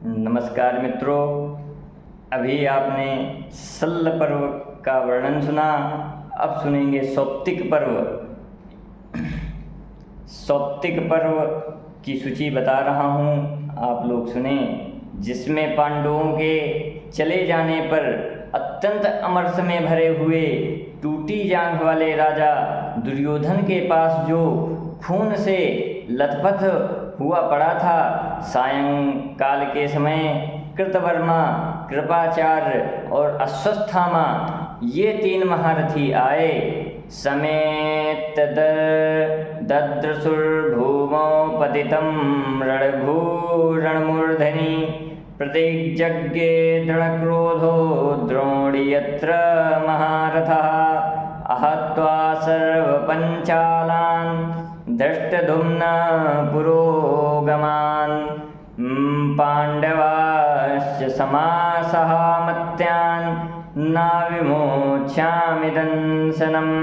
नमस्कार मित्रों, अभी आपने शल्य पर्व का वर्णन सुना। अब सुनेंगे सौप्तिक पर्व। सौप्तिक पर्व की सूची बता रहा हूँ, आप लोग सुने। जिसमें पांडवों के चले जाने पर अत्यंत अमरस में भरे हुए टूटी जांघ वाले राजा दुर्योधन के पास जो खून से लथपथ हुआ पड़ा था, सायंकाल के समय कृतवर्मा, कृपाचार्य और अश्वत्थामा ये 3 महारथी आए। समेत दद्रसुर्भूमौ पतितं रणभूरणमूर्धनि प्रतिजज्ञे दृढक्रोधो द्रोणीयत्र महारथः अहत्वा सर्वपञ्चालान् धृष्टद्युम्न पुरोगमान् पाण्डवाश्च समासहामत्यान् नाविमोक्ष्यामि दंसनम्।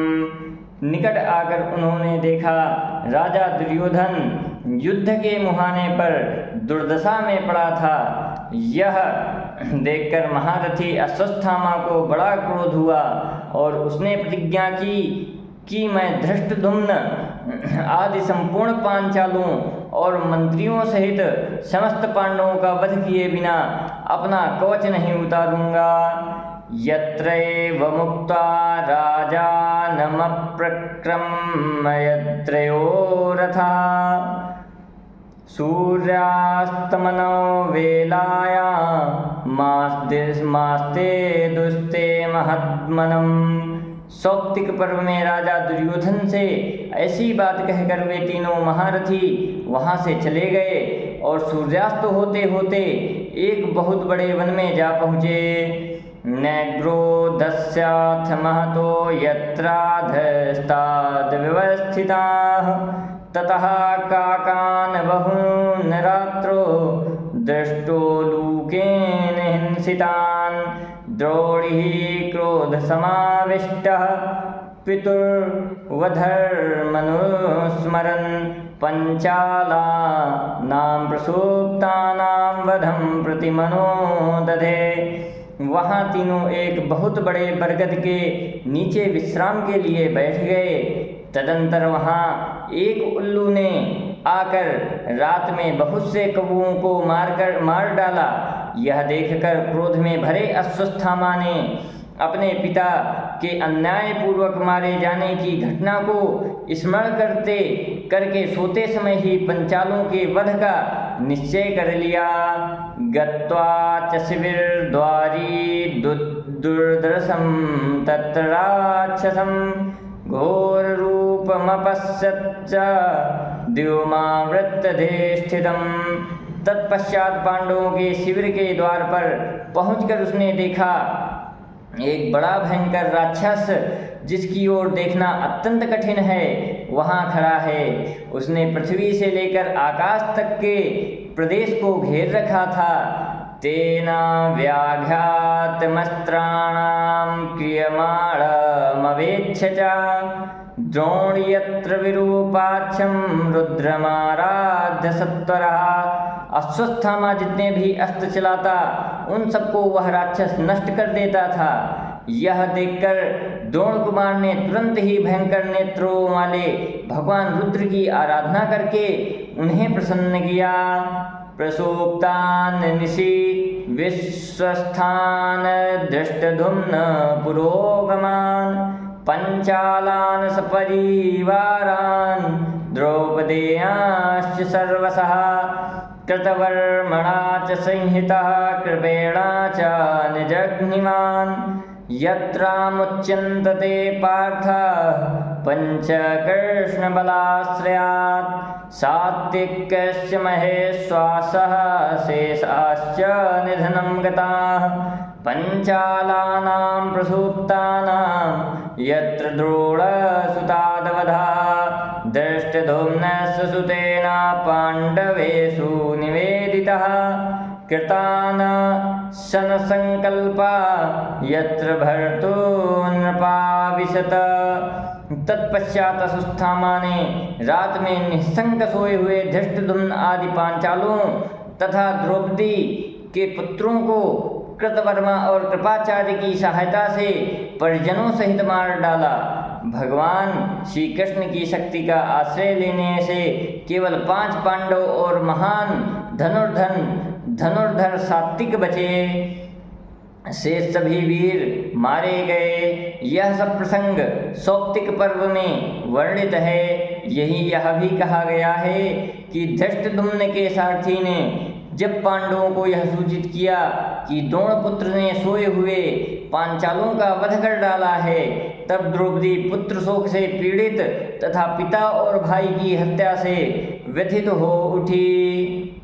निकट आकर उन्होंने देखा राजा दुर्योधन युद्ध के मुहाने पर दुर्दशा में पड़ा था। यह देखकर महारथी अश्वत्थामा को बड़ा क्रोध हुआ और उसने प्रतिज्ञा की कि मैं धृष्टद्युम्न आदि संपूर्ण पांचालों और मंत्रियों सहित समस्त पांडवों का वध किए बिना अपना कवच नहीं उतारूंगा। यत्रैव मुक्ता राजानमप्रक्रम्य यत्रयो रथा सूर्यास्तमनो वेलायां मास्ते दुस्ते महत्मनम्। सौप्तिक पर्व में राजा दुर्योधन से ऐसी बात कहकर वे तीनों महारथी वहां से चले गए और सूर्यास्त होते होते एक बहुत बड़े वन में जा पहुँचे। नैग्रोधस्याथ महतो यत्राधस्ताद्व्यवस्थिताः ततः काकान् बहून् रात्रो दृष्टो लूकेन हिंसितान्। द्रोणिः क्रोधसमाविष्टः पितुर्वधर्मनुस्मरन् पञ्चालानां प्रसूप्तानां वधं प्रतिमनो दधे। वहाँ तीनों एक बहुत बड़े बरगद के नीचे विश्राम के लिए बैठ गए। तदंतर वहाँ एक उल्लू ने आकर रात में बहुत से कौओं को मार डाला। यह देखकर क्रोध में भरे अश्वत्थामा ने अपने पिता के अन्यायपूर्वक मारे जाने की घटना को स्मरण करके सोते समय ही पंचालों के वध का निश्चय कर लिया। गत्वा च शिविरद्वारी दुर्दर्शं तत्र राक्षसं घोररूपमपश्यच्च द्युमावृत्तधिष्ठितम्। तत्पश्चात पांडवों के शिविर के द्वार पर पहुंचकर उसने देखा एक बड़ा भयंकर राक्षस, जिसकी ओर देखना अत्यंत कठिन है, वहाँ खड़ा है। उसने पृथ्वी से लेकर आकाश तक के प्रदेश को घेर रखा था। तेना व्याघ्यातमस्त्राणां क्रियमाणमवेक्ष्य च द्रोण्यत्र विरूपाक्षं रुद्रमाराध्य सत्वरः। अश्वत्थामा जितने भी अस्त्र चलाता उन सबको वह राक्षस नष्ट कर देता था। यह देखकर द्रोण कुमार ने तुरंत ही भयंकर नेत्रों वाले भगवान रुद्र की आराधना करके उन्हें प्रसन्न किया। प्रसूप्तान् निशि विश्वस्थान् धृष्टद्युम्न पुरोगमान् पञ्चालान् सपरिवारान् द्रौपदेयाश्च सर्वशः कृतवर्मणा च संहितः कृपेणा च निजघ्निमान्। यत्रामुच्यन्ते पार्थः पञ्चकृष्णबलाश्रयात् सात्विकस्य महेश्वासः शेषाश्च निधनं गताः। पञ्चालानां प्रसूप्तानां यत्र द्रोणसुतादवधा धृष्टद्युम्नस्य सुतेन पाण्डवेषु निवेदितः। कृतान् शनसंकल्पा यत्र भर्तुर्नृपाविशत। तत्पश्चात अश्वत्थामा ने रात में निःशंक सोए हुए धृष्टद्युम्न आदि पांचालों तथा द्रौपदी के पुत्रों को कृतवर्मा और कृपाचार्य की सहायता से परिजनों सहित मार डाला। भगवान श्री कृष्ण की शक्ति का आश्रय लेने से केवल 5 पांडव और महान धनुर्धर सात्विक बचे, शेष सभी वीर मारे गए। यह सब प्रसंग सौप्तिक पर्व में वर्णित है। यह भी कहा गया है कि धृष्टद्युम्न के सारथी ने जब पांडवों को यह सूचित किया कि द्रोणपुत्र ने सोए हुए पांचालों का वध कर डाला है, तब द्रौपदी पुत्र शोक से पीड़ित तथा पिता और भाई की हत्या से व्यथित हो उठी।